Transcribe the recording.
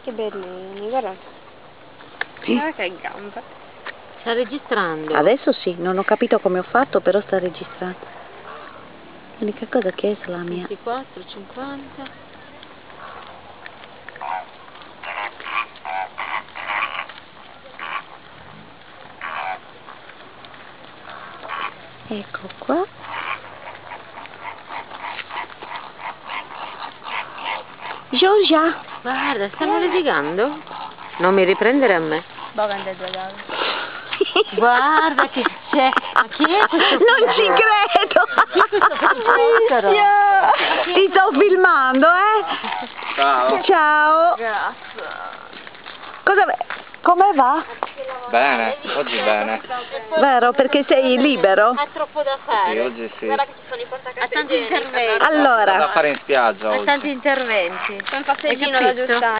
Che bellini, guarda. Guarda che gambe. Sta registrando. Adesso sì, non ho capito come ho fatto, però sta registrando. L'unica cosa che è la mia. 24, 50. Ecco qua. Giorgia! Guarda, stanno litigando? Non mi riprendere a me. Guarda che c'è. Ma chi è questo? Non ci credo! Chi è questo postero? Ti sto filmando, Ciao. Ciao! Come va? Bene, oggi bene. Vero, perché sei libero? Ha troppo da fare. Sì, oggi sì. Guarda che ci sono i portacarta. Ha tanti interventi. Allora. Da fare in spiaggia Ha oggi. tanti interventi. C'è un passeggino da aggiustare.